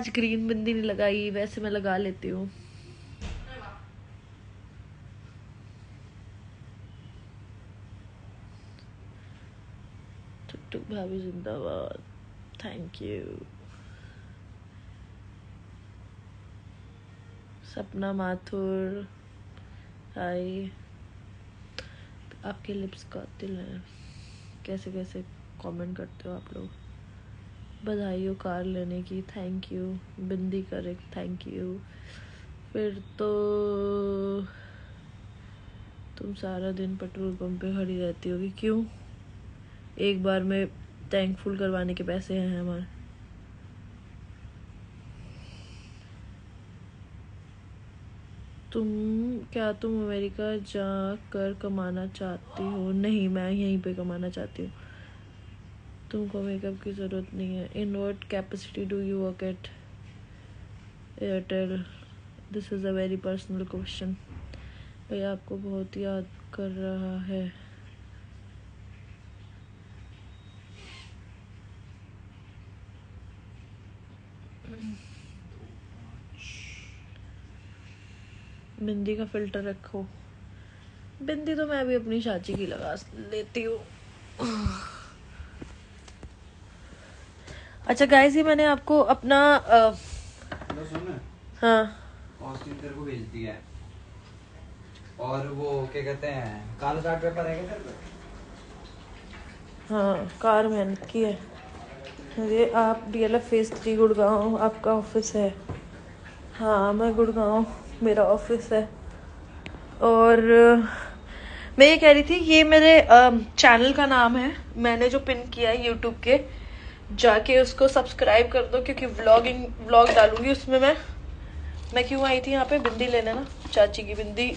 आज ग्रीन बिंदी नहीं लगाई, वैसे मैं लगा लेती हूँ। टुक भाभी जिंदाबाद, थैंक यू। सपना माथुर, हाय। आपके लिप्स कातिल हैं, कैसे कैसे कमेंट करते हो आप लोग। बधाई हो कार लेने की, thank you. Bindi correct, thank you. फिर तो तुम सारा दिन पेट्रोल पंप पे खड़ी रहती होगी, क्यों? एक बार में टैंक फुल करवाने के पैसे हैं हमारे। तुम अमेरिका जाकर कमाना चाहती हो? नहीं, मैं यहीं पे कमाना चाहती हूँ। तुमको मेकअप की ज़रूरत नहीं है। In what capacity do you work at Airtel? This is a very personal question. भैया आपको बहुत याद कर रहा है। बिंदी का फिल्टर रखो। बिंदी तो मैं भी अपनी चाची की लगा लेती हूँ। अच्छा गाइस, ये मैंने आपको अपना हाँ तेरे को भेज दिया है। और वो क्या कहते हैं, काला चार्ट पेपर है क्या तेरे पे? हाँ, कार मेहनत की है। ये आप DLF फेज 3 गुड़गांव आपका ऑफिस है? हाँ, मैं गुड़गांव मेरा ऑफिस है। और मैं ये कह रही थी, ये मेरे चैनल का नाम है, मैंने जो पिन किया है यूट्यूब के, जाके उसको सब्सक्राइब कर दो, क्योंकि व्लॉग डालूंगी उसमें। मैं क्यों आई थी यहाँ पे? बिंदी लेने ना, चाची की बिंदी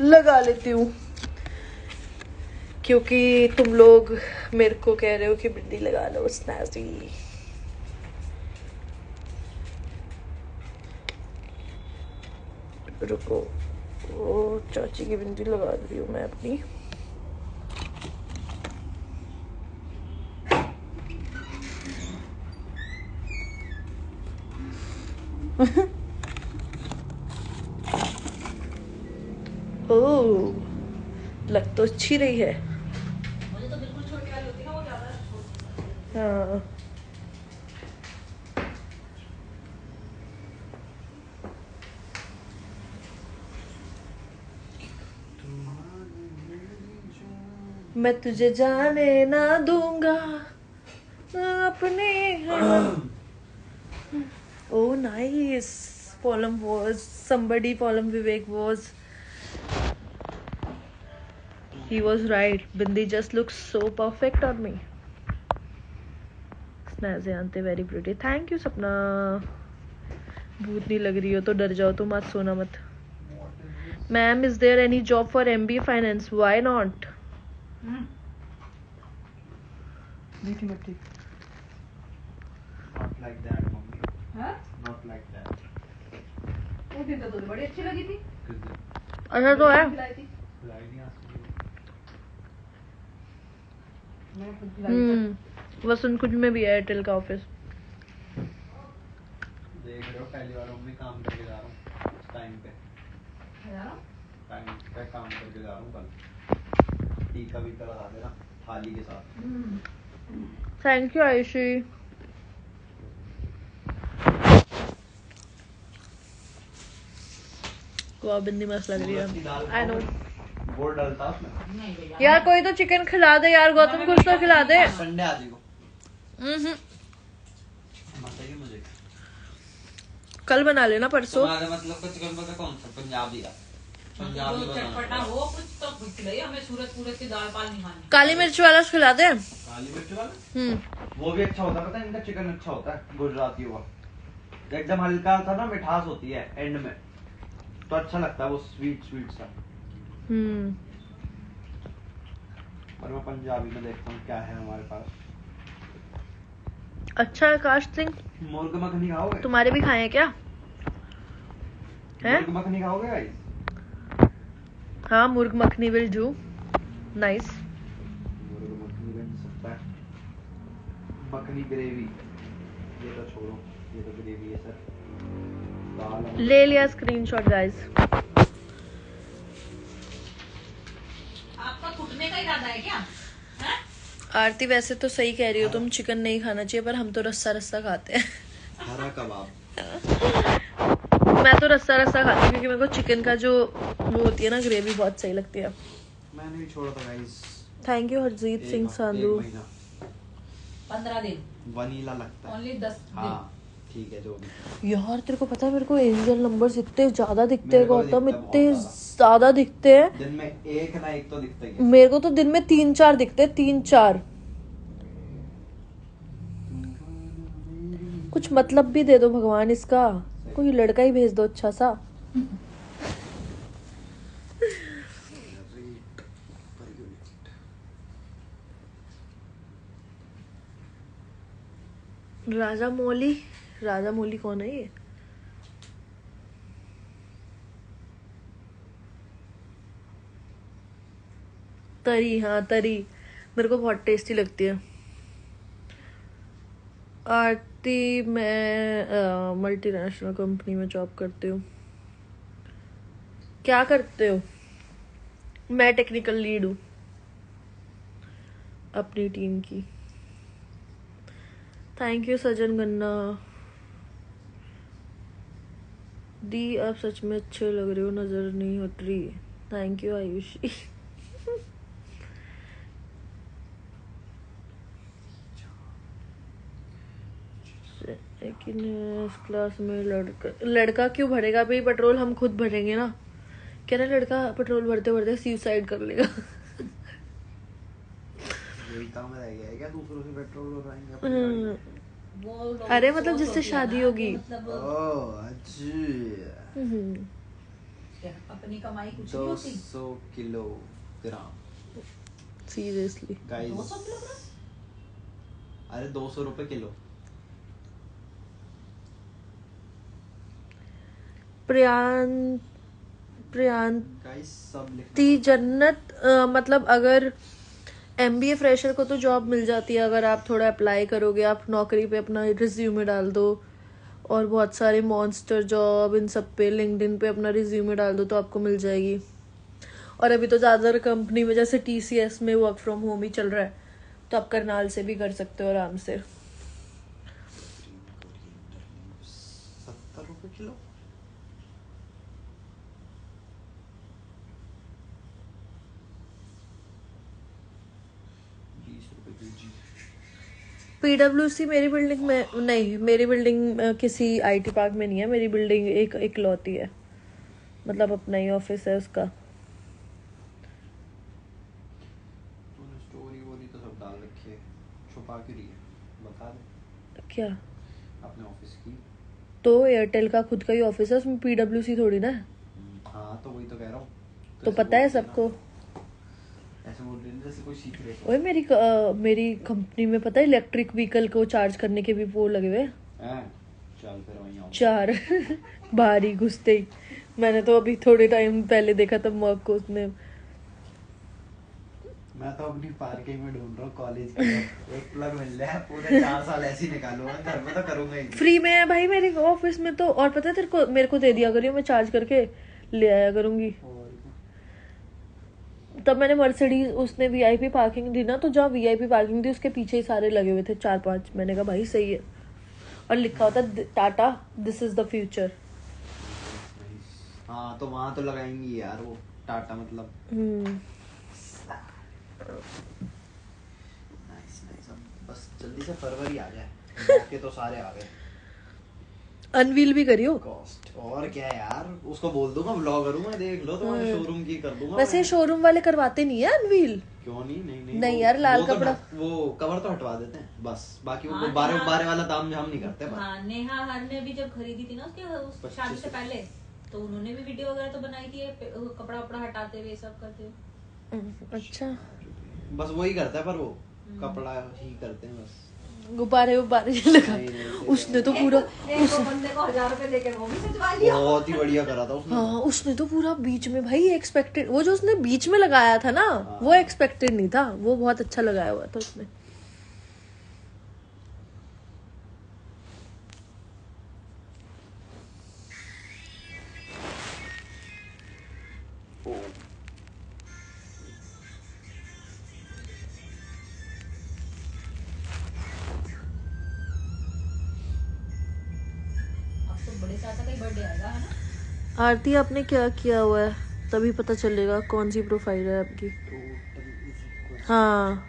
लगा लेती हूँ, क्योंकि तुम लोग मेरे को कह रहे हो कि बिंदी लगा लो स्नैजी। रुको, ओ चाची की बिंदी लगा रही हूँ मैं अपनी। ओह, लग तो अच्छी रही है। मुझे तो बिल्कुल छोटी वाली होती है ना, वो ज्यादा छोटी। हाँ, मैं तुझे जाने ना दूंगा अपने। Oh, nice. Poem was somebody. Poem Vivek was. He was right. Bindi just looks so perfect on me. Snazzy Ante, very pretty. Thank you, Sapna. भूत नहीं लग रही हो तो डर जाओ तो मत सोना मत। Ma'am, is there any job for MBA finance? Why not? मीठी मिठी। Not like that, mummy. हाँ? Not like that। वो दिन तो बड़ी अच्छी लगी थी। किस दिन? अच्छा तो है। खिलाई नहीं आज सुबह। वसंत कुछ में भी है एयरटेल का ऑफिस। देख रहे हो, पहली बार मम्मी काम करके जा रहा हूँ टाइम पे। टाइम पे काम करके जा रहा हूँ कल। टीका भी लगा देना थाली के साथ। Thank you Ayushi. वाह, बिंदी मस्त लग रही है। I know. गोल डालता उसमें। यार कोई तो चिकन खिला दे यार, गौतम कुछ तो खिला दे। संडे आ जाएगा। मुझे कल बना लेना, परसों। तुम्हारे मतलब का चिकन बर्गर कौन सा? पंजाबी का। पंजाबी चटपटा हो कुछ तो खिलाई। हमें सूरत की दाल पाल नहीं खानी। काली मिर्च वाला खिला दे। काली मिर्च वाला वो भी अच्छा होता है, पता है इनका चिकन अच्छा होता है गुजराती हुआ, एकदम हल्का सा ना मिठास होती है एंड में, तो अच्छा लगता है वो स्वीट सा। और मैं पंजाबी में देखता हूँ क्या है हमारे पास। अच्छा आकाश सिंह, मुर्ग मखनी खाओगे? तुम्हारे भी खाए हैं क्या? मुर्ग मखनी खाओगे भाई? हाँ, मुर्ग मखनी विल डू। नाइस। मुर्ग मखनी बन सकता है। मखनी ग्रेवी ये तो छोड़ो। ये तो ग्रेवी है सर। दाल ले लिया स्क्रीनशॉट गाइस। आपका घुटने का इरादा है क्या? हैं? आरती वैसे तो सही कह रही हो तुम, चिकन नहीं खाना चाहिए, पर हम तो रस्सा रस्सा खाते हैं। हरा कबाब। मैं तो रस्सा रस्सा खाती हूँ क्योंकि मेरे को चिकन का जो वो होती है ना ग्रेवी बहुत सही लगती है। मैंने भी छोड़ा था guys. Thank you Harjeet Singh Sandhu. 15 दिन वनीला लगता है। ओनली 10 दिन। हाँ ठीक है जो भी। यार तेरे को पता है मेरे को एंजल नंबर्स इतने ज्यादा दिखते हैं मेरे को भी गौतम, दिखता है इतने बहुत ज्यादा दिखते हैं। दिन में एक ना एक तो दिखता ही है। मेरे को तो दिन में 3-4 दिखते हैं, 3-4। कुछ मतलब भी दे दो भगवान इसका, कोई लड़का ही भेज दो अच्छा सा। राजा मौली कौन है ये? तरी, हाँ तरी मेरे को बहुत टेस्टी लगती है। आरती मैं मल्टीनेशनल कंपनी में जॉब करती हूँ। क्या करते हो? मैं टेक्निकल लीड हूँ अपनी टीम की। थैंक यू सजन गन्ना दी, आप सच में अच्छे लग रहे हो, नजर नहीं उठ रही। Thank you Ayushi. लेकिन इस क्लास में लड़का क्यों भरेगा भाई पेट्रोल? हम खुद भरेंगे ना। कह रहा लड़का पेट्रोल भरते भरते सुसाइड कर लेगा। यही काम रह गया है क्या? दूसरों से पेट्रोल भरवाएंगे अपनी गाड़ी में? वो लोग अरे मतलब सोच जिससे होती है शादी ना, होगी। कि मतलब ओह अच्छा। क्या अपनी कमाई कुछ नहीं होती। 200 किलोग्राम सीरियसली 200 गाइस। किलोग्राम। अरे 200 रुपए किलो। प्रियांती गाइस सब लिखना जन्नत मतलब अगर MBA फ्रेशर को तो जॉब मिल जाती है अगर आप थोड़ा अप्लाई करोगे। आप नौकरी पे अपना रिज्यूमे डाल दो, और बहुत सारे मॉन्स्टर जॉब इन सब पे लिंक्डइन पे अपना रिज्यूमे डाल दो तो आपको मिल जाएगी। और अभी तो ज़्यादातर कंपनी में जैसे TCS में वर्क फ्रॉम होम ही चल रहा है, तो आप करनाल से भी कर सकते हो आराम से। 70 रुपए किलो। PWC मेरी बिल्डिंग में नहीं, मेरी बिल्डिंग किसी IT पार्क में नहीं है। मेरी बिल्डिंग एक इकलौती है, मतलब अपना ही ऑफिस है उसका। तूने स्टोरी वोरी तो सब डाल रखी है, छुपा क्यों रही है? बता दे क्या? अपने ऑफिस की। तो एयरटेल का खुद का ही ऑफिस है, उसमें PWC थोड़ी ना है। हाँ तो वही तो कह रहा हूँ। तो ऐसे पता है बोल रही सबको। ऐसे बोल रही है जैसे कोई सीक्रेट ओए मेरी कंपनी में पता है इलेक्ट्रिक व्हीकल को चार्ज करने के भी वो लगे हुए हैं। है। चल फिर वहीं आओ। 4 बाहर ही घुसते ही। मैंने तो अभी थोड़े टाइम पहले देखा था मग को उसने। मैं तो अपनी पार्किंग में ढूंढ रहा हूँ कॉलेज की। एक प्लग मिल जाए, पूरे 4 साल ऐसे ही निकालूंगा। घर में तो करूंगा ही नहीं। फ्री में है भाई मेरे ऑफिस में तो। और पता है तेरे को, मेरे को दे दिया करियो, मैं चार्ज करके ले आया करूंगी। और तब मैंने मर्सिडीज, उसने VIP पार्किंग दी ना, तो जहाँ VIP पार्किंग थी उसके पीछे ही सारे लगे हुए थे 4-5। मैंने कहा भाई सही है। और लिखा होता Tata this is the future. हाँ तो वहाँ तो लगाएंगी यार वो टाटा मतलब। Nice nice. अब बस जल्दी से फरवरी आ जाए, बाकी तो सारे आ गए। अनवील भी करियो। कॉस्ट और क्या यार, उसको बोल दूंगा ब्लॉगर हूँ मैं, देख लो तुम्हारे शोरूम की कर दूंगा। वैसे शोरूम वाले करवाते नहीं है अनवील। क्यों नहीं? नहीं नहीं यार, लाल वो तो कपड़ा। वो कवर तो हटवा देते हैं बस, बाकी वो हाँ, बारे हाँ। बारे वाला दाम हम नहीं करते। पर हाँ नेहा हर ने भी जब खरीदी थी ना उसके उस शादी से पहले, तो उन्होंने भी वीडियो वगैरह तो बनाई थी कपड़ा वपड़ा हटाते हुए सब करते हुए। अच्छा, बस वही करता है, पर वो कपड़ा ही करते हैं बस। गुब्बारे लगा। नहीं, उसने तो पूरा एक बंदे को 1000 रुपए देके वो भी सजवा लिया। बहुत ही बढ़िया करा था उसने। हाँ उसने तो पूरा बीच में भाई एक्सपेक्टेड, वो जो उसने बीच में लगाया था ना वो एक्सपेक्टेड नहीं था, वो बहुत अच्छा लगाया हुआ था उसने। अब तो बड़े चाचा का ही बर्थडे आएगा, है ना? आरती आपने क्या किया हुआ है, तभी पता चलेगा कौन सी प्रोफाइल है आपकी। हाँ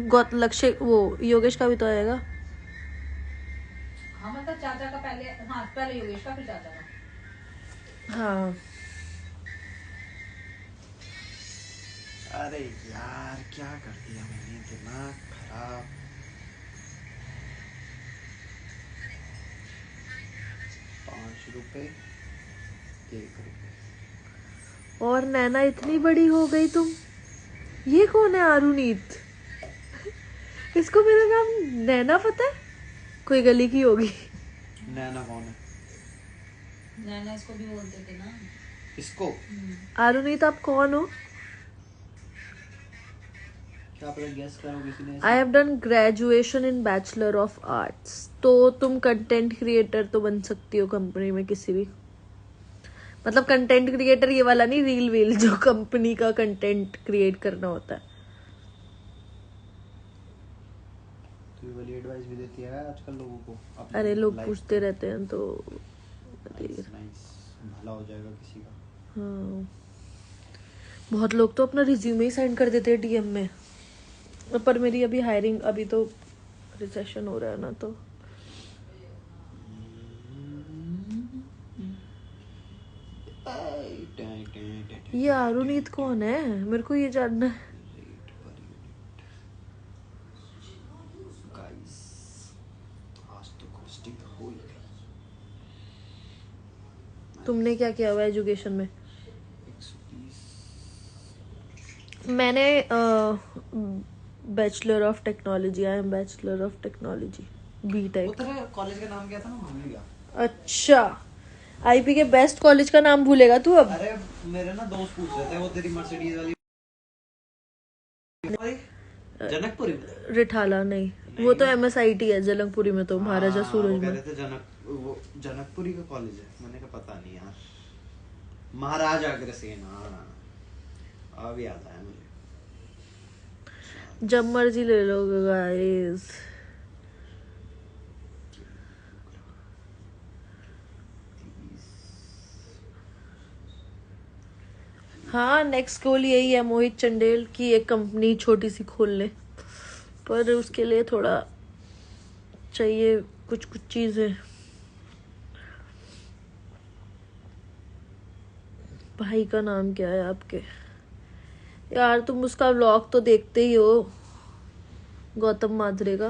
गौत लक्ष्य वो योगेश का भी तो आएगा। हाँ मतलब चाचा का पहले, हाँ पहले योगेश का फिर चाचा का। हाँ अरे यार क्या कर दिया मैंने, दिमाग खराब। ₹5, ₹1। और नैना इतनी बड़ी हो गई तुम। ये कौन है आरुनीत? इसको मेरा नाम नैना पता है, कोई गली की होगी। नैना कौन है? नैना इसको भी बोलते थे ना। इसको आरुनीत आप कौन हो? क्या पता गेस करो किसी ने। I have done graduation in bachelor of arts. तो तुम कंटेंट क्रिएटर तो बन सकती हो कंपनी में किसी भी, मतलब कंटेंट क्रिएटर ये वाला नहीं, रील वील जो कंपनी का कंटेंट क्रिएट करना होता है। तो ये वाली एडवाइस भी देती है आजकल लोगों को अपनी अरे लोग life पूछते में। रहते हैं तो नाइस नाइस, भला हो जाएगा किसी का। हाँ बहुत लोग तो अपना रिज्यूमे ही सेंड कर देते हैं डीएम में। पर मेरी अभी हायरिंग, अभी तो रिसेशन हो रहा है ना, तो ये आरुनीत कौन है, मेरे को ये जानना है। गाइस आज तो कॉस्टिंग हो ही गई। तुमने क्या किया हुआ है एजुकेशन में? 120। मैंने bachelor of technology, I am bachelor of technology वो बीटेक। तेरा कॉलेज का नाम क्या था, मैं भूल गया। अच्छा आईपी के बेस्ट कॉलेज का नाम भूलेगा तू अब? अरे मेरे ना दोस्त पूछ रहे थे, वो तेरी मर्सिडीज वाली जनकपुरी में। रिठाला नहीं, वो तो एमएसआईटी है जलंगपुरी में, तो महाराजा हाँ, सूरज वो कह में। रहे थे वो जनकपुरी का कॉलेज है। मैंने कहा पता नहीं यार, महाराजा अग्रसेन। हाँ अब याद आया मुझे। जब मर्जी ले लो गाइस। हाँ नेक्स्ट गोल यही है मोहित चंडेल की एक कंपनी छोटी सी खोल ले, पर उसके लिए थोड़ा चाहिए कुछ कुछ चीजें। भाई का नाम क्या है आपके? यार तुम उसका व्लॉग तो देखते ही हो, गौतम माथुरे का।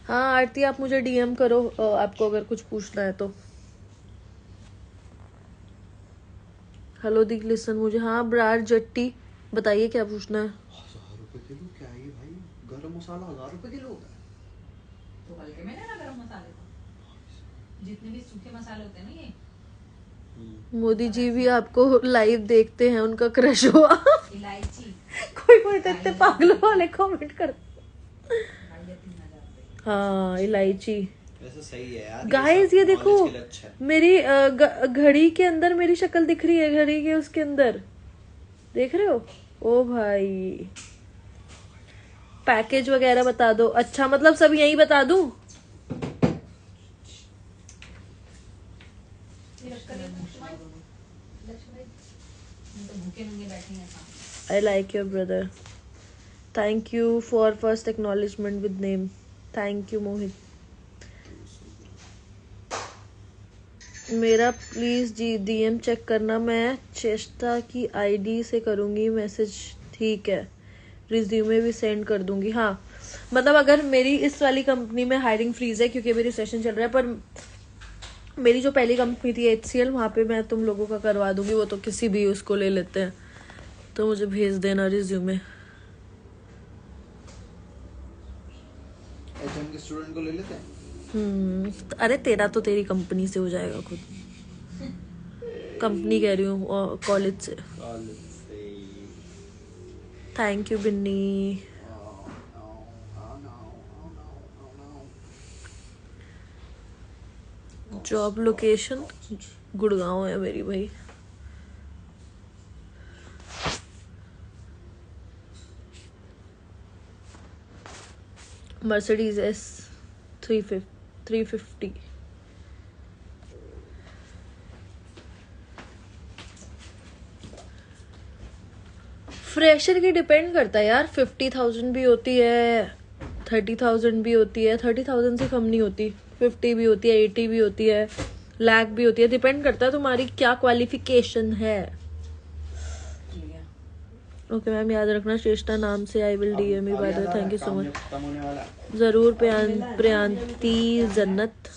हाँ आरती आप मुझे डीएम करो आपको अगर कुछ पूछना है तो। हेलो दिख लिसन मुझे। हाँ ब्रार जट्टी बताइए क्या पूछना है। ₹1000 किलो क्या है ये भाई? गरम मसाला ₹1000 किलो होता है? तो हल्के में ना गरम मसाले को, जितने भी सूखे मसाले होते हैं ना ये। मोदी जी भी आपको लाइव देखते हैं, उनका क्रश हुआ। इलायची कोई कोई तो इतने पागलों वाले कमेंट कर। हाँ इलायची। वैसे सही है यार। गाइस ये देखो knowledge के लिए अच्छा है। मेरी घड़ी के अंदर मेरी शक्ल दिख रही है, घड़ी के उसके अंदर देख रहे हो? ओ भाई पैकेज वगैरह बता दो। अच्छा मतलब सब यही बता दूं? भूखे नंगे बैठे हैं साथ। I like your brother. Thank you for first acknowledgement with name. Thank you मोहित। मेरा प्लीज जी डीएम चेक करना, मैं चेष्टा की आईडी से करूंगी मैसेज। ठीक है रिज्यूमे भी सेंड कर दूंगी। हाँ मतलब अगर मेरी इस वाली कंपनी में हायरिंग फ्रीज है क्योंकि मेरी सेशन चल रहा है, पर मेरी जो पहली कंपनी थी HCL, वहाँ पे मैं तुम लोगों का करवा दूंगी। वो तो किसी भी उसको ले लेते हैं, तो मुझे भेज देना रिज्यूमे। HM के स्टूडेंट को ले लेते हैं। अरे तेरा तो तेरी कंपनी से हो जाएगा खुद। कंपनी कह रही हूँ कॉलेज से। कॉलेज से। Thank you Binny. Job location Gurgaon है मेरी भाई। Mercedes S 350। फ्रेशर की डिपेंड करता है यार, 50,000 भी होती है, 30,000 भी होती है, 30,000 से कम नहीं होती, 50 भी होती है, 80 भी होती है, लाख भी होती है। डिपेंड करता है तुम्हारी क्या क्वालिफिकेशन है। ओके मैम, याद रखना श्रेष्ठा नाम से I will DM you by the way. Thank you so much. जरूर प्रियांती जन्नत।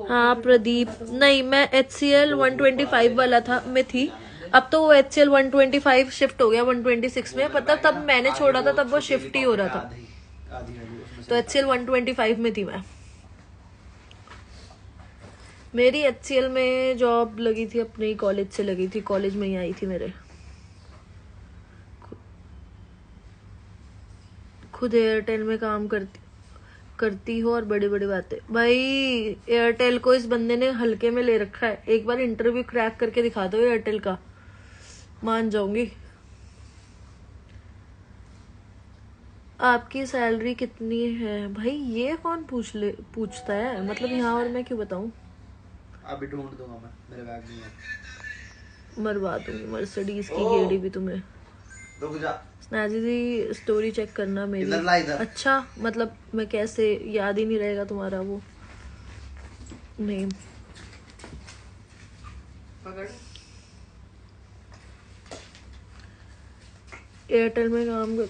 हाँ प्रदीप, नहीं मैं HCL 125 वाला था मैं थी, अब तो वो HCL 125 शिफ्ट हो गया 126 में। पता तब मैंने छोड़ा था तब वो शिफ्ट ही हो रहा था, तो HCL 125 में थी मैं। मेरी HCL में जॉब लगी थी, अपने ही कॉलेज से लगी थी, कॉलेज में ही आई थी मेरे। खुद एयरटेल में काम करती हो और बड़ी बड़ी बातें। भाई एयरटेल को इस बंदे ने हल्के में ले रखा है, एक बार इंटरव्यू क्रैक करके दिखा दो एयरटेल का, मान जाऊंगी। आपकी सैलरी कितनी है भाई? ये कौन पूछता है, मतलब यहाँ और मैं क्यों बताऊं? अभी ढूंढ दूंगा मैं, मेरे बैग में है। मरवा दूंगी मर्सिडीज की गेड़ी भी तुम्हें। रुक जा। स्नैजी जी स्टोरी चेक करना मेरी। इधर ला इधर। अच्छा, मतलब मैं कैसे, याद ही नहीं रहेगा तुम्हारा वो नेम। एयरटेल में काम कर,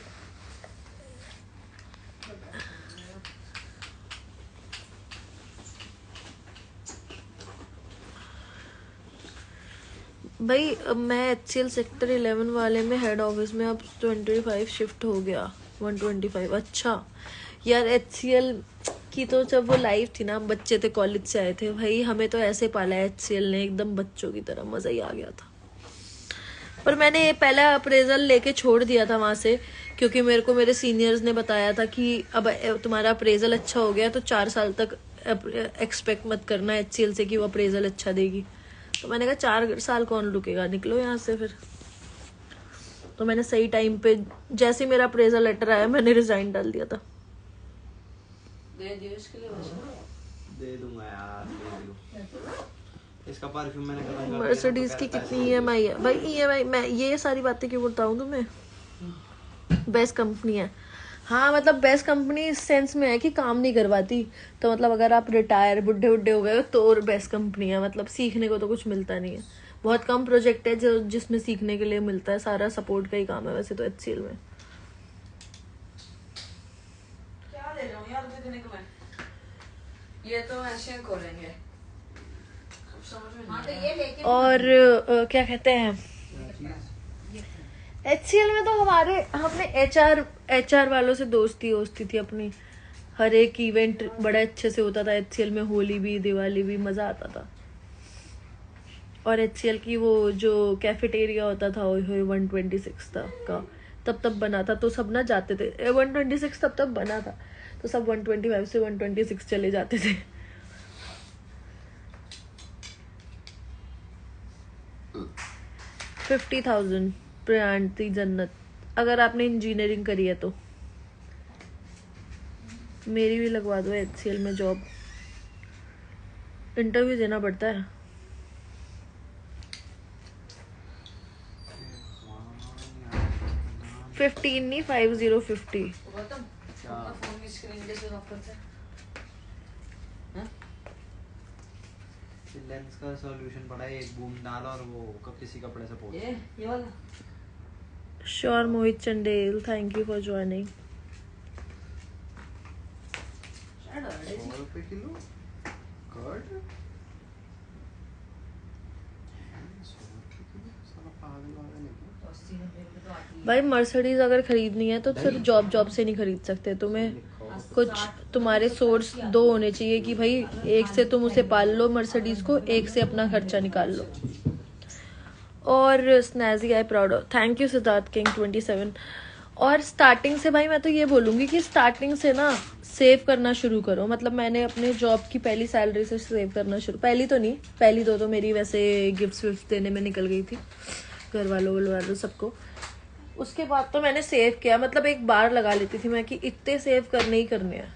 भाई मैं HCL सेक्टर 11 वाले में हेड ऑफिस में, अब 25 शिफ्ट हो गया 125। अच्छा यार, HCL की तो जब वो लाइफ थी ना, हम बच्चे थे, कॉलेज से आए थे, भाई हमें तो ऐसे पाला है HCL ने, एकदम बच्चों की तरह, मजा ही आ गया था। पर मैंने ये पहला अप्रेजल लेके छोड़ दिया था वहां से, क्योंकि मेरे को मेरे सीनियर्स ने बताया था कि अब तुम्हारा अप्रेजल अच्छा हो गया तो 4 साल तक एक्सपेक्ट मत करना HCL से कि वो अप्रेजल अच्छा देगी। तो मैंने कहा 4 साल कौन रुकेगा, निकलो यहाँ से फिर। तो मैंने सही टाइम पे, जैसे मेरा अप्रेजल लेटर आया, मैंने रिजाइन डाल दिया था। दे दूंगा यार, दे दो। इसका परफ्यूम मैंने खत्म कर दिया। मर्सिडीज की कितनी EMI है भाई? EMI मैं ये सारी बातें क्यों बताऊं तुम्हें? बेस्ट कंपनी है। हाँ मतलब बेस्ट कंपनी इस सेंस में है कि काम नहीं करवाती, तो मतलब अगर आप रिटायर बुढ़े बुढ़े हो गए तो और बेस्ट कंपनी है। मतलब सीखने को तो कुछ मिलता नहीं है, बहुत कम प्रोजेक्ट है जो जिसमें सीखने के लिए मिलता है, सारा सपोर्ट का ही काम है वैसे तो HCL में। क्या ले रहा हूँ यार इतने को मैं, ये तो ऐसे खोलेंगे समझ में। हाँ तो ये लेके, और क्या कहते हैं, HCL में तो हमने HR वालों से दोस्ती थी अपनी। हर एक इवेंट बड़ा अच्छे से होता था HCL में, होली भी, दिवाली भी, मजा आता था। और HCL की वो जो कैफेटेरिया होता था, 126 का तब बना था, तो सब ना जाते थे, 126 तब बना था, तो सब 125 से 126 चले जाते थे। $50,000 प्रियांती जन्नत, अगर आपने इंजीनियरिंग करी है तो मेरी भी लगवा दो HCL में जॉब। इंटरव्यू देना पड़ता है। $15 नहीं, 5050। फोन की स्क्रीन कैसे ऑफ करते हैं? लेंस का सॉल्यूशन पड़ा है, एक बूम डाला और वो किसी कपड़े से पोंछ। ये वाला। Sure Mohit Chandel, thank you for joining. 100 रुपए किलो कर्ड, 100 पागल भाई मर्सिडीज अगर खरीदनी है तो सिर्फ जॉब से नहीं खरीद सकते, तुम्हें कुछ तुम्हारे सोर्स 2 होने चाहिए कि भाई एक से तुम उसे पाल लो मर्सिडीज को, एक से अपना खर्चा निकाल लो। और snazzy I proud of, thank you Siddharth king 27। और स्टार्टिंग से भाई मैं तो ये बोलूँगी कि स्टार्टिंग से ना सेव करना शुरू करो। मतलब मैंने अपने जॉब की पहली सैलरी से सेव करना शुरू, पहली तो नहीं, पहली दो तो मेरी वैसे गिफ्ट्स विफ्ट देने में निकल गई थी घर वालों सबको। उसके बाद तो मैंने सेव किया, मतलब एक बार लगा लेती थी मैं कि इतने सेव करने ही करने हैं।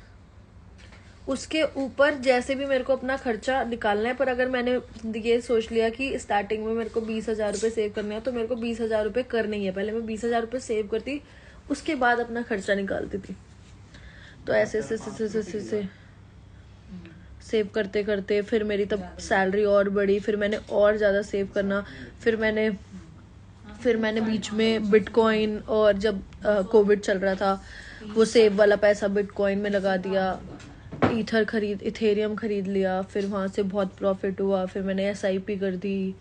उसके ऊपर जैसे भी मेरे को अपना खर्चा निकालना है, पर अगर मैंने ये सोच लिया कि स्टार्टिंग में मेरे को 20,000 रुपये सेव करने हैं तो मेरे को 20,000 रुपये करने ही है। पहले मैं 20,000 रुपये सेव करती, उसके बाद अपना खर्चा निकालती थी। तो ऐसे से सेव करते करते फिर मेरी तब सैलरी और बढ़ी, फिर मैंने और ज़्यादा सेव करना। फिर मैंने बीच में बिटकॉइन, और जब कोविड चल रहा था वो सेव वाला पैसा बिटकॉइन में लगा दिया, इथेरियम खरीद लिया, फिर वहाँ से बहुत प्रॉफिट हुआ, फिर मैंने SIP कर दी।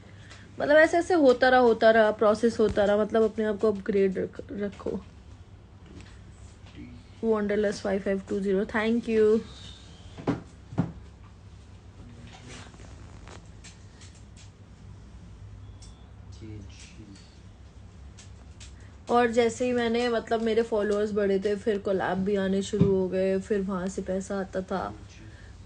मतलब ऐसे ऐसे होता रहा, प्रोसेस होता रहा। मतलब अपने आप को अपग्रेड रखो। Wanderlust 5520, thank you. और जैसे ही मैंने मतलब मेरे फॉलोअर्स बढ़े थे, फिर कोलैब भी आने शुरू हो गए, फिर वहाँ से पैसा आता था।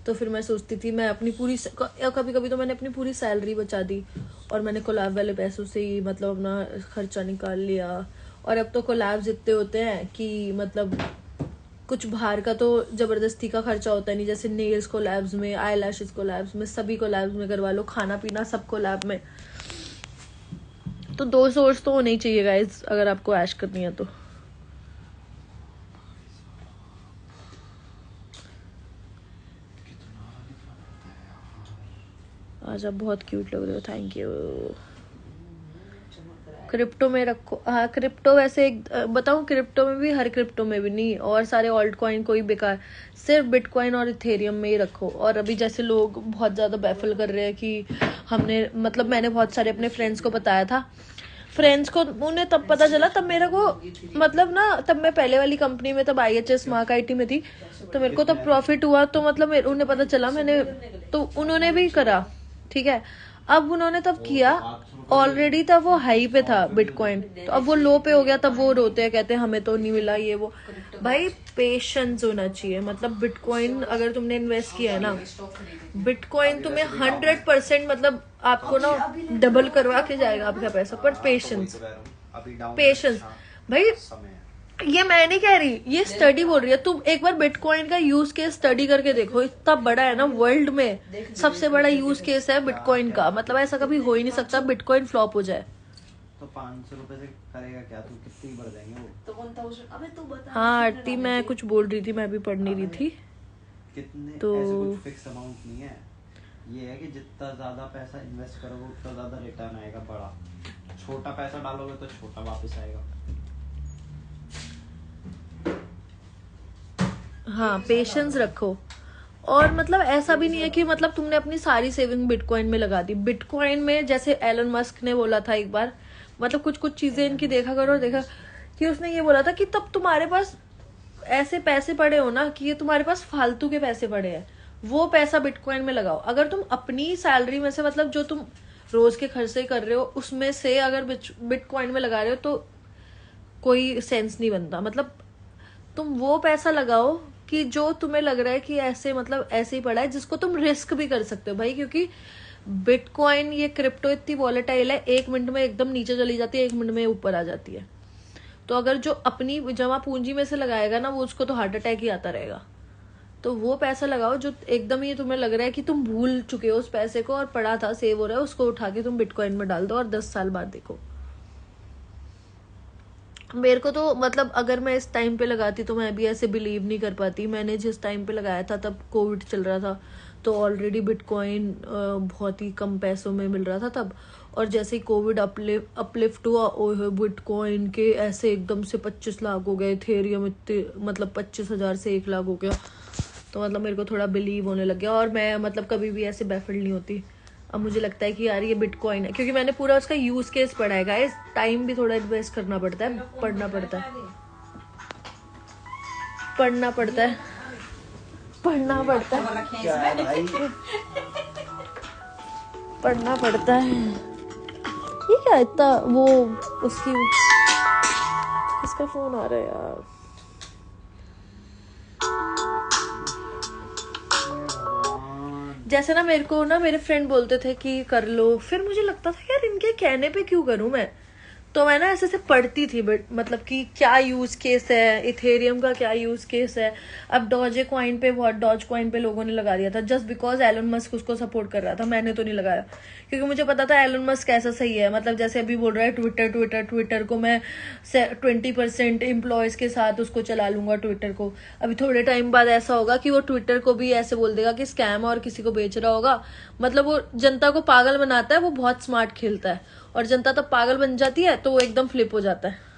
तो फिर मैं सोचती थी मैं अपनी पूरी कभी कभी तो मैंने अपनी पूरी सैलरी बचा दी और मैंने कोलैब वाले पैसों से ही मतलब अपना खर्चा निकाल लिया। और अब तो कोलैब्स इतने होते हैं कि मतलब कुछ बाहर का तो जबरदस्ती का खर्चा होता है नहीं, जैसे नेल्स कोलैब्स में, आई लैशेस कोलैब्स में, सभी कोलैब्स में करवा लो, खाना पीना सब कोलैब में। तो 2 सोर्स तो होने ही चाहिए गाइस अगर आपको ऐश करनी है तो। आज आप बहुत क्यूट लग रहे हो, थैंक यू। क्रिप्टो में रखो, हाँ क्रिप्टो वैसे बताऊं, क्रिप्टो में भी, हर क्रिप्टो में भी नहीं, और सारे ऑल्ट कॉइन कोई बेकार, सिर्फ बिटकॉइन और इथेरियम में ही रखो। और अभी जैसे लोग बहुत ज़्यादा बैफल कर रहे हैं कि हमने मतलब मैंने बहुत सारे अपने फ्रेंड्स को बताया था, फ्रेंड्स को उन्हें तब पता चला, तब मेरे को मतलब ना, तब मैं पहले वाली कंपनी में, तब IHS मार्क IT में थी, तो मेरे को तब प्रॉफिट हुआ। तो मतलब उन्हें पता चला, मैंने तो उन्होंने भी करा, ठीक है। अब उन्होंने तब किया, ऑलरेडी तब वो हाई पे था बिटकॉइन, तो अब वो लो पे हो गया, तब वो रोते हैं, कहते हैं हमें तो नहीं मिला ये वो। भाई पेशेंस होना चाहिए। मतलब बिटकॉइन अगर तुमने इन्वेस्ट किया है ना, बिटकॉइन तुम्हें 100% मतलब आपको ना डबल करवा के जाएगा आपका पैसा, पर पेशेंस भाई। ये मैं नहीं कह रही, ये स्टडी बोल रही है। तुम एक बार बिटकॉइन का यूज केस स्टडी करके देखो, इतना बड़ा है ना, वर्ल्ड में सबसे बड़ा यूज केस है बिटकॉइन का। मतलब ऐसा कभी हो ही नहीं सकता बिटकॉइन फ्लॉप हो जाए। तो 500 रुपए से करेगा क्या तू, कितनी बढ़ जाएंगे वो? तो 1000। अबे तू बता। हाँ आरती, मैं कुछ बोल रही थी, मैं भी पढ़ नहीं रही थी। कितने तो ऐसे कुछ फिक्स अमाउंट नहीं है, ये है कि जितना ज्यादा पैसा इन्वेस्ट करोगे उतना ज्यादा रिटर्न आएगा बड़ा। छोटा पैसा डालोगे तो छोटा वापस आएगा। हाँ पेशेंस रखो। और मतलब ऐसा भी नहीं है कि मतलब तुमने अपनी सारी सेविंग बिटकॉइन में लगा दी। बिटकॉइन में जैसे एलन मस्क ने बोला था एक बार, मतलब कुछ चीजें इनकी देखा करो, देखा कि उसने ये बोला था कि तब तुम्हारे पास ऐसे पैसे पड़े हो ना कि ये तुम्हारे पास फालतू के पैसे पड़े हैं, वो पैसा बिटकॉइन में लगाओ। अगर तुम अपनी सैलरी में से मतलब जो तुम रोज के खर्चे कर रहे हो उसमें से अगर बिटकॉइन में लगा रहे हो तो कोई सेंस नहीं बनता। मतलब तुम वो पैसा लगाओ कि जो तुम्हें लग रहा है कि ऐसे मतलब ऐसे ही पड़ा है, जिसको तुम रिस्क भी कर सकते हो भाई। क्योंकि बिटकॉइन ये क्रिप्टो इतनी वॉलेटाइल है, 1 मिनट में एकदम नीचे चली जाती है, 1 मिनट में ऊपर आ जाती है। तो अगर जो अपनी जमा पूंजी में से लगाएगा ना, वो उसको तो हार्ट अटैक ही आता रहेगा। तो वो पैसा लगाओ जो एकदम ही तुम्हें लग रहा है कि तुम भूल चुके हो उस पैसे को और पड़ा था, सेव हो रहा है, उसको उठा के तुम बिटकॉइन में डाल दो और 10 साल बाद देखो। मेरे को तो मतलब अगर मैं इस टाइम पे लगाती तो मैं भी ऐसे बिलीव नहीं कर पाती। मैंने जिस टाइम पे लगाया था तब कोविड चल रहा था, तो ऑलरेडी बिटकॉइन बहुत ही कम पैसों में मिल रहा था तब। और जैसे ही कोविड अपलिफ्ट हुआ, ओह बिटकॉइन के ऐसे एकदम से 25 लाख हो गए, इथेरियम इतने मतलब 25,000 से 1 लाख हो गया। तो मतलब मेरे को थोड़ा बिलीव होने लग गया और मैं मतलब कभी भी ऐसे बैफल्ड नहीं होती। अब मुझे लगता है कि यार ये बिटकॉइन है, क्योंकि मैंने पूरा उसका यूज केस पढ़ा है गाइस। टाइम भी थोड़ा इन्वेस्ट करना पड़ता है, पढ़ना पड़ता है, पढ़ना पड़ता है, पढ़ना पड़ता है, पढ़ना पड़ता है। ये क्या इतना वो उसकी किसका फोन आ रहा है यार? जैसे ना मेरे को ना मेरे फ्रेंड बोलते थे कि कर लो, फिर मुझे लगता था यार इनके कहने पे क्यों करूं मैं। तो मैं ना ऐसे से पढ़ती थी बट मतलब कि क्या यूज केस है, इथेरियम का क्या यूज केस है। अब डॉज कॉइन पे लोगों ने लगा दिया था जस्ट बिकॉज एलन मस्क उसको सपोर्ट कर रहा था। मैंने तो नहीं लगाया क्योंकि मुझे पता था एलन मस्क कैसा सही है। मतलब जैसे अभी बोल रहा है ट्विटर को मैं 20% एम्प्लॉयज के साथ उसको चला लूंगा ट्विटर को। अभी थोड़े टाइम बाद ऐसा होगा कि वो ट्विटर को भी ऐसे बोल देगा कि स्कैम और किसी को बेच रहा होगा। मतलब वो जनता को पागल बनाता है, वो बहुत स्मार्ट खेलता है और जनता तब पागल बन जाती है तो वो एकदम फ्लिप हो जाता है।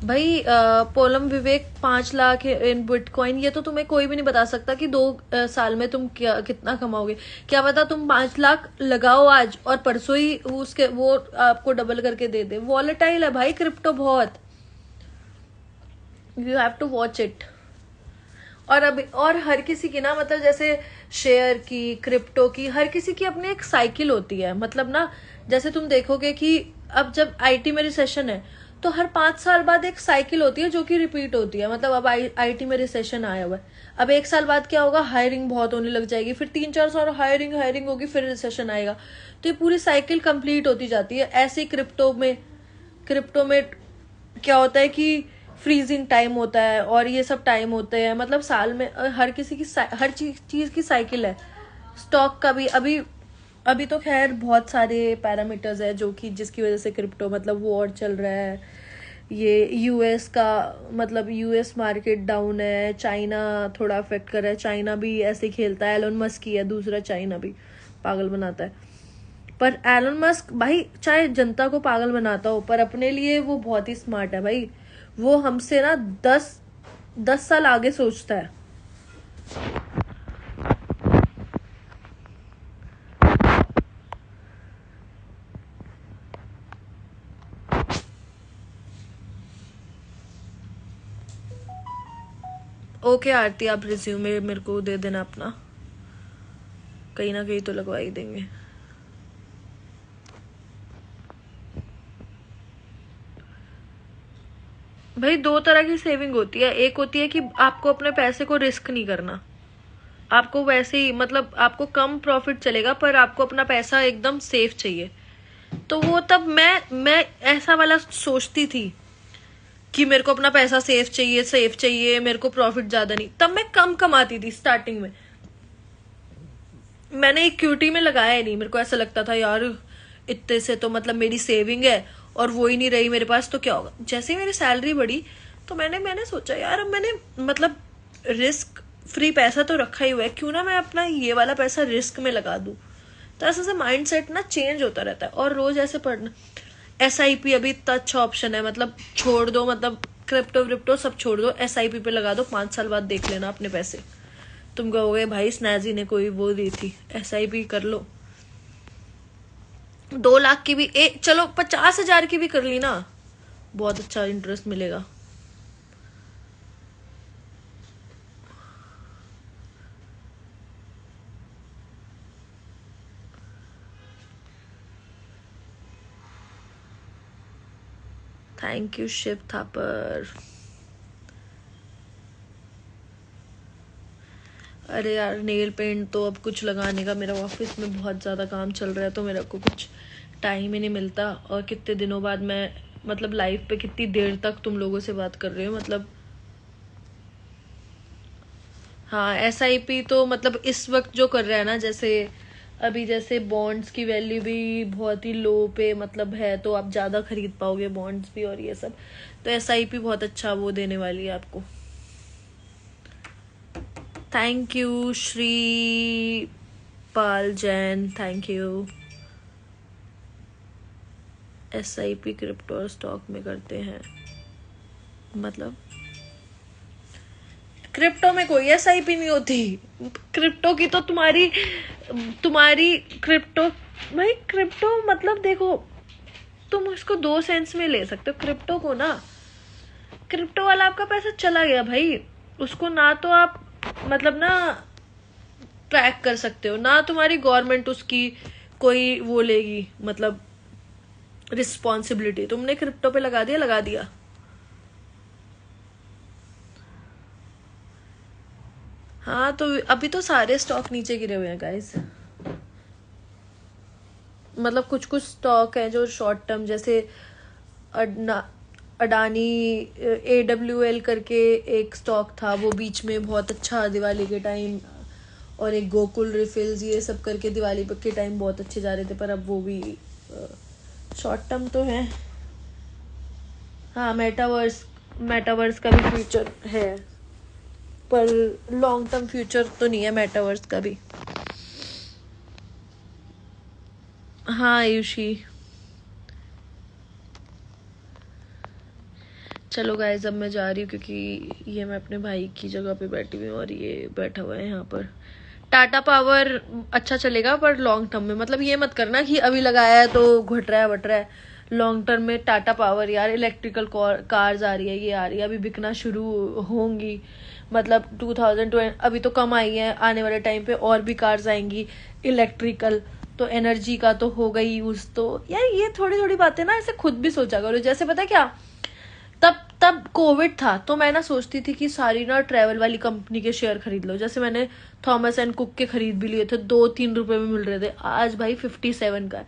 भाई पोलम विवेक 5 लाख इन बिटकॉइन, ये तो तुम्हें कोई भी नहीं बता सकता कि 2 साल में तुम कितना कमाओगे। क्या पता तुम 5 लाख लगाओ आज और परसों ही उसके वो आपको डबल करके दे दे। वॉलेटाइल है भाई क्रिप्टो बहुत, you have to watch it. और अभी और हर किसी की ना मतलब जैसे शेयर की, क्रिप्टो की, हर किसी की अपनी एक साइकिल होती है। मतलब ना जैसे तुम देखोगे कि अब जब आईटी में रिसेशन है तो हर 5 साल बाद एक साइकिल होती है जो कि रिपीट होती है। मतलब अब आईटी में रिसेशन आया हुआ है, अब 1 साल बाद क्या होगा, हायरिंग बहुत होने लग जाएगी, फिर 3-4 साल हायरिंग होगी, फिर रिसेशन आएगा। तो ये पूरी साइकिल कंप्लीट होती जाती है। ऐसे ही क्रिप्टो में क्या होता है कि फ्रीजिंग टाइम होता है और ये सब टाइम होते हैं। मतलब साल में हर किसी की हर चीज की साइकिल है। स्टॉक का भी अभी तो खैर बहुत सारे पैरामीटर्स है जो कि जिसकी वजह से क्रिप्टो मतलब वॉर चल रहा है। ये यूएस का मतलब यूएस मार्केट डाउन है, चाइना थोड़ा अफेक्ट कर रहा है। चाइना भी ऐसे खेलता है, एलन मस्क ही है दूसरा, चाइना भी पागल बनाता है। पर एलन मस्क भाई चाहे जनता को पागल बनाता हो पर अपने लिए वो बहुत ही स्मार्ट है भाई। वो हमसे ना 10 साल आगे सोचता है। ओके आरती, आप रिज्यूमे मेरे को दे देना अपना, कहीं ना कहीं तो लगवा ही देंगे। भाई 2 तरह की सेविंग होती है। एक होती है कि आपको अपने पैसे को रिस्क नहीं करना, आपको वैसे ही मतलब आपको कम प्रॉफिट चलेगा पर आपको अपना पैसा एकदम सेफ चाहिए। तो वो तब मैं ऐसा वाला सोचती थी कि मेरे को अपना पैसा सेफ चाहिए, मेरे को प्रॉफिट ज्यादा नहीं। तब मैं कम कमाती थी स्टार्टिंग में, मैंने इक्विटी में लगाया ही नहीं। मेरे को ऐसा लगता था यार इतने से तो मतलब मेरी सेविंग है और वो ही नहीं रही मेरे पास तो क्या होगा। जैसे ही मेरी सैलरी बढ़ी तो मैंने सोचा यार अब मैंने मतलब रिस्क फ्री पैसा तो रखा ही हुआ है, क्यों ना मैं अपना ये वाला पैसा रिस्क में लगा दूं। तो ऐसे से माइंड सेट ना चेंज होता रहता है। और रोज ऐसे पढ़ना, SIP अभी इतना अच्छा ऑप्शन है, मतलब छोड़ दो, मतलब क्रिप्टो सब छोड़ दो, SIP पे लगा दो, 5 साल बाद देख लेना अपने पैसे। तुम कहोगे भाई स्नैजी ने कोई वो दी थी, SIP कर लो। 2 लाख की भी चलो 50,000 की भी कर ली ना, बहुत अच्छा इंटरेस्ट मिलेगा। Thank you Shiv Thapar. अरे यार नेल पेंट तो अब कुछ लगाने का, मेरा ऑफिस में बहुत ज़्यादा काम चल रहा है तो मेरे को कुछ टाइम ही नहीं मिलता। और कितने दिनों बाद मैं मतलब लाइव पे कितनी देर तक तुम लोगों से बात कर रही हूँ। मतलब हाँ SIP तो मतलब इस वक्त जो कर रहा है ना, जैसे बॉन्ड्स की वैल्यू भी बहुत ही लो पे मतलब है तो आप ज़्यादा खरीद पाओगे बॉन्ड्स भी और ये सब। तो SIP बहुत अच्छा वो देने वाली है आपको। Thank you Shri Pal Jain, thank you. SIP crypto और स्टॉक में करते हैं, मतलब क्रिप्टो में कोई SIP नहीं होती। क्रिप्टो की तो तुम्हारी क्रिप्टो भाई, क्रिप्टो मतलब देखो तुम इसको 2 सेंस में ले सकते हो। क्रिप्टो को ना क्रिप्टो वाला आपका पैसा चला गया भाई, उसको ना तो आप मतलब ना ट्रैक कर सकते हो, ना तुम्हारी गवर्नमेंट उसकी कोई वो लेगी, मतलब रिस्पॉन्सिबिलिटी। तुमने क्रिप्टो पे लगा दिया। हाँ तो अभी तो सारे स्टॉक नीचे गिरे हुए हैं गाइस, मतलब कुछ कुछ स्टॉक है जो शॉर्ट टर्म, जैसे अडानी AWL करके एक स्टॉक था, वो बीच में बहुत अच्छा दिवाली के टाइम, और एक गोकुल रिफिल्स, ये सब करके दिवाली के टाइम बहुत अच्छे जा रहे थे, पर अब वो भी शॉर्ट टर्म तो है। हाँ मेटावर्स का भी फ्यूचर है, पर लॉन्ग टर्म फ्यूचर तो नहीं है मेटावर्स का भी। हाँ आयुषी, चलो गाइस अब मैं जा रही हूँ, क्योंकि ये मैं अपने भाई की जगह पे बैठी हुई हूँ और ये बैठा हुआ है यहाँ पर। टाटा पावर अच्छा चलेगा पर लॉन्ग टर्म में, मतलब ये मत करना कि अभी लगाया है तो घट रहा है बट रहा है। लॉन्ग टर्म में टाटा पावर यार, इलेक्ट्रिकल कार्स आ रही है, ये आ रही है, अभी बिकना शुरू होंगी, मतलब 2020 अभी तो कम आई है, आने वाले टाइम पे और भी कार्स आएंगी इलेक्ट्रिकल, तो एनर्जी का तो होगा ही यूज। तो यार ये थोड़ी थोड़ी बातें ना ऐसे खुद भी सोचा करो। जैसे पता क्या, तब कोविड था तो मैं ना सोचती थी कि सारी ना ट्रैवल वाली कंपनी के शेयर खरीद लो, जैसे मैंने थॉमस एंड कुक के खरीद भी लिए थे, 2-3 रुपए में मिल रहे थे, आज भाई 57 का है।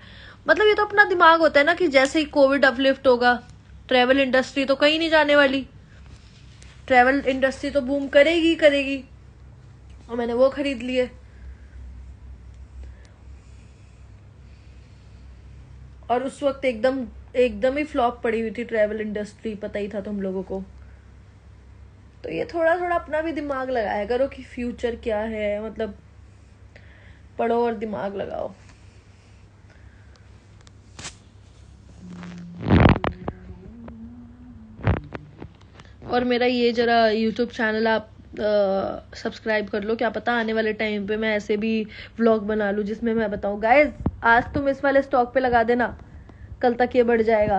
मतलब ये तो अपना दिमाग होता है ना कि जैसे ही कोविड अपलिफ्ट होगा, ट्रैवल इंडस्ट्री तो कहीं नहीं जाने वाली, ट्रैवल इंडस्ट्री तो बूम करेगी, और मैंने वो खरीद लिए। और उस वक्त एकदम ही फ्लॉप पड़ी हुई थी ट्रैवल इंडस्ट्री, पता ही था तुम लोगों को। तो ये थोड़ा थोड़ा अपना भी दिमाग लगाया करो कि फ्यूचर क्या है, मतलब पढ़ो और दिमाग लगाओ। और मेरा ये जरा YouTube चैनल आप सब्सक्राइब कर लो, क्या पता आने वाले टाइम पे मैं ऐसे भी व्लॉग बना लूं जिसमें मैं बताऊं गाइस आज तुम इस वाले स्टॉक पे लगा देना, कल तक ये बढ़ जाएगा,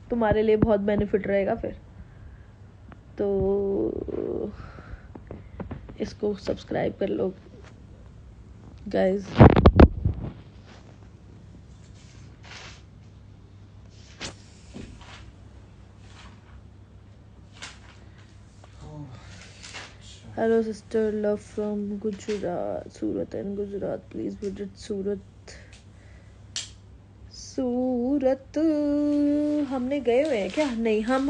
तुम्हारे लिए बहुत बेनिफिट रहेगा फिर। तो इसको सब्सक्राइब कर लो guys. Hello sister, love from Gujarat, Surat and Gujarat. Please visit सूरत हमने गए हुए हैं क्या? नहीं, हम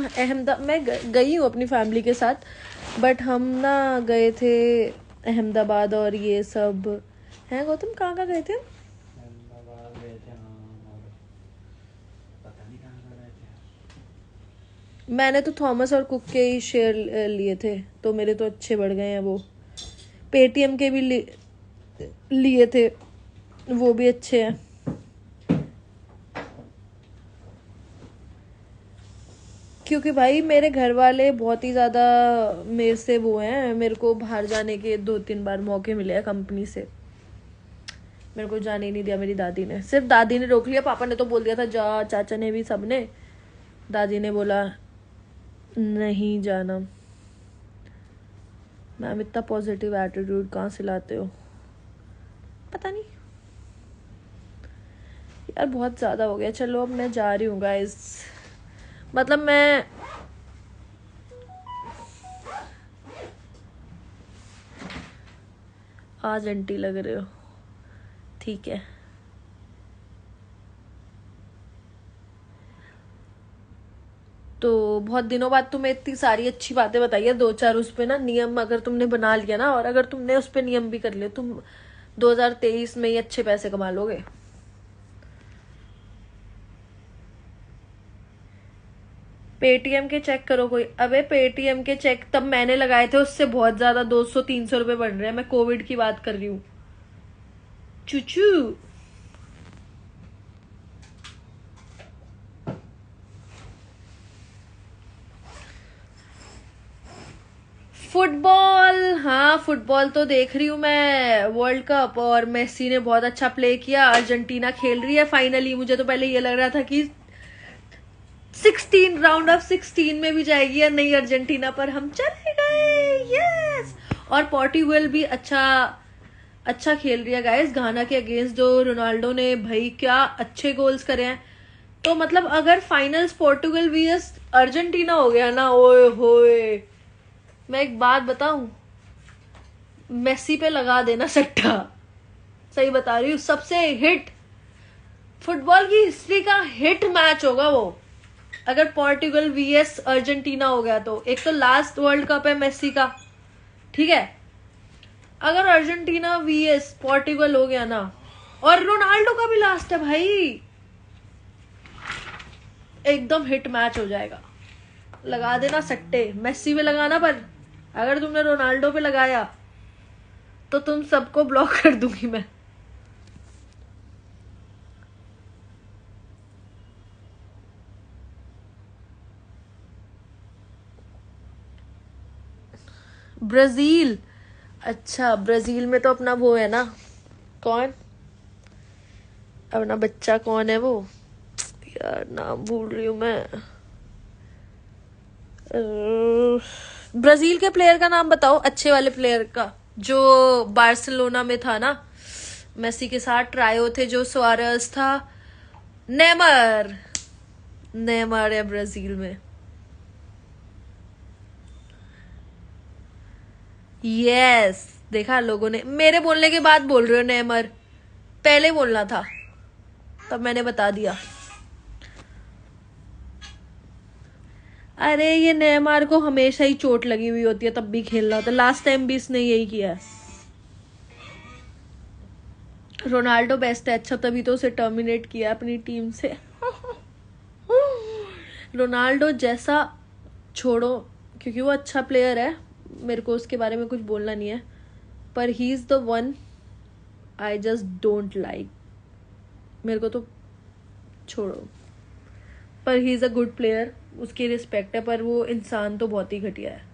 मैं गई हूँ अपनी फैमिली के साथ, बट हम ना गए थे अहमदाबाद और ये सब हैं। गौतम कहाँ गए थे? अहमदाबाद गए थे हाँ, और पता नहीं कहाँ गए थे। मैंने तो थॉमस और कुक के ही शेयर लिए थे, तो मेरे तो अच्छे बढ़ गए हैं। वो पेटीएम के भी लिए थे, वो भी अच्छे हैं। क्योंकि भाई मेरे घर वाले बहुत ही ज़्यादा मेरे से वो हैं, मेरे को बाहर जाने के 2-3 बार मौके मिले हैं कंपनी से, मेरे को जाने ही नहीं दिया मेरी दादी ने। सिर्फ दादी ने रोक लिया, पापा ने तो बोल दिया था जा, चाचा ने भी, सब ने। दादी ने बोला नहीं जाना। मैम इतना पॉजिटिव एटीट्यूड कहाँ से लाते हो, पता नहीं यार, बहुत ज़्यादा हो गया। चलो अब मैं जा रही हूँ गाइस, मतलब मैं आज आंटी लग रहे हो, ठीक है। तो बहुत दिनों बाद तुम्हें इतनी सारी अच्छी बातें बताई है, 2-4 उस पे ना नियम अगर तुमने बना लिया ना, और अगर तुमने उस पे नियम भी कर लिए, तुम 2023 में ही अच्छे पैसे कमा लोगे। पेटीएम के चेक करो कोई। अबे पेटीएम के चेक तब मैंने लगाए थे, उससे बहुत ज्यादा 200-300 रुपए बढ़ रहे हैं। मैं कोविड की बात कर रही हूँ चूचू। फुटबॉल, हाँ फुटबॉल तो देख रही हूँ मैं, वर्ल्ड कप, और मेसी ने बहुत अच्छा प्ले किया। अर्जेंटीना खेल रही है फाइनली। मुझे तो पहले ये लग रहा था कि 16 राउंड ऑफ 16 में भी जाएगी या नहीं अर्जेंटीना, पर हम चले गए। यस। और पोर्टुगल भी अच्छा खेल रही है गाइस घाना के अगेंस्ट, जो रोनाल्डो ने भाई क्या अच्छे गोल्स करे हैं। तो मतलब अगर फाइनल्स पोर्टुगल vs अर्जेंटीना हो गया ना, ओए होए, मैं एक बात बताऊं, मेसी पे लगा देना सट्टा, सही बता रही हूँ। सबसे हिट फुटबॉल की हिस्ट्री का हिट मैच होगा वो, अगर पोर्टुगल vs अर्जेंटीना हो गया तो। एक तो लास्ट वर्ल्ड कप है मेसी का, ठीक है, अगर अर्जेंटीना vs पोर्टुगल हो गया ना, और रोनाल्डो का भी लास्ट है भाई, एकदम हिट मैच हो जाएगा। लगा देना सट्टे, मेसी पे लगाना, पर अगर तुमने रोनाल्डो पे लगाया तो तुम सबको ब्लॉक कर दूंगी मैं। ब्राजील, अच्छा ब्राजील में तो अपना वो है ना, कौन अपना बच्चा, कौन है वो यार, नाम भूल रही हूँ मैं। ब्राजील के प्लेयर का नाम बताओ, अच्छे वाले प्लेयर का, जो बार्सिलोना में था ना मेसी के साथ, ट्रायो थे जो, सुआरेस था, नेमार है ब्राजील में। यस, देखा लोगों ने, मेरे बोलने के बाद बोल रहे हो नेमार, पहले बोलना था तब मैंने बता दिया। अरे ये नेमार को हमेशा ही चोट लगी हुई होती है तब भी खेल रहा होता है, लास्ट टाइम भी इसने यही किया है। रोनाल्डो बेस्ट है, अच्छा तभी तो उसे टर्मिनेट किया अपनी टीम से। रोनाल्डो जैसा छोड़ो, क्योंकि वो अच्छा प्लेयर है, मेरे को उसके बारे में कुछ बोलना नहीं है, पर he is the one I just don't like. मेरे को तो छोड़ो, पर he is a good player, उसकी रिस्पेक्ट है, पर वो इंसान तो बहुत ही घटिया है।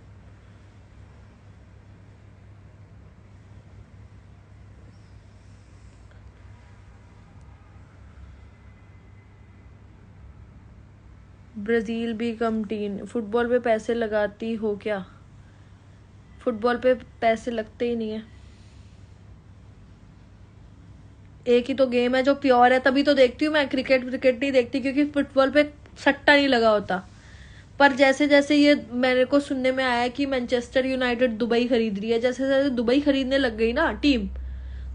ब्राजील भी कम टीम, फुटबॉल पे पैसे लगाती हो क्या? फुटबॉल पे पैसे लगते ही नहीं है, एक ही तो गेम है जो प्योर है, तभी तो देखती हूँ मैं। क्रिकेट नहीं देखती क्योंकि फुटबॉल पे सट्टा नहीं लगा होता। पर जैसे जैसे ये मेरे को सुनने में आया कि मैनचेस्टर यूनाइटेड दुबई खरीद रही है, जैसे जैसे दुबई खरीदने लग गई ना टीम,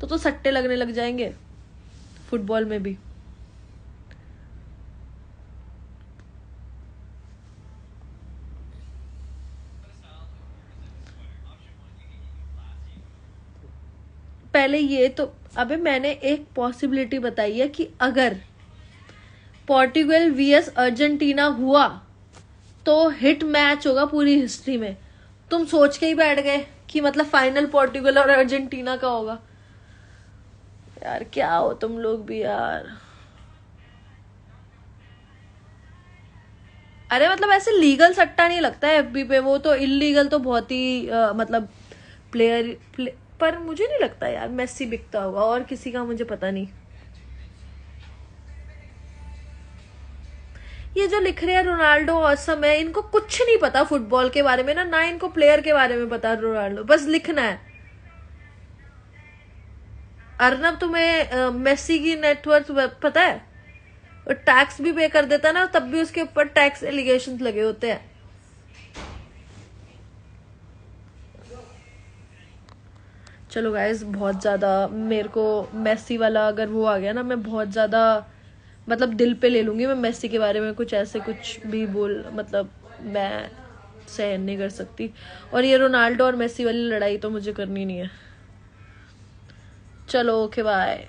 तो सट्टे लगने लग जाएंगे फुटबॉल में भी। पहले ये तो, अबे मैंने एक पॉसिबिलिटी बताई है कि अगर पोर्टुगल vs अर्जेंटीना हुआ तो हिट मैच होगा पूरी हिस्ट्री में। तुम सोच के ही बैठ गए कि मतलब फाइनल पोर्टुगल और अर्जेंटीना का होगा। यार क्या हो तुम लोग भी यार। अरे मतलब ऐसे लीगल सट्टा नहीं लगता है एफबी पे, वो तो इलीगल तो बहुत ही मतलब पर मुझे नहीं लगता यार मेसी बिकता होगा, और किसी का मुझे पता नहीं। ये जो लिख रहे हैं रोनाल्डो ऑसम है, इनको कुछ नहीं पता फुटबॉल के बारे में ना इनको प्लेयर के बारे में पता। रोनाल्डो बस लिखना है। अर्नब तुम्हें मेसी की नेटवर्थ पता है? टैक्स भी पे कर देता ना, तब भी उसके ऊपर टैक्स एलिगेशंस लगे होते हैं। चलो गाइस, बहुत ज़्यादा मेरे को मेसी वाला अगर वो आ गया ना, मैं बहुत ज़्यादा मतलब दिल पे ले लूँगी। मैं मेसी के बारे में कुछ ऐसे कुछ भी मतलब मैं सहन नहीं कर सकती। और ये रोनाल्डो और मेसी वाली लड़ाई तो मुझे करनी नहीं है। चलो ओके बाय।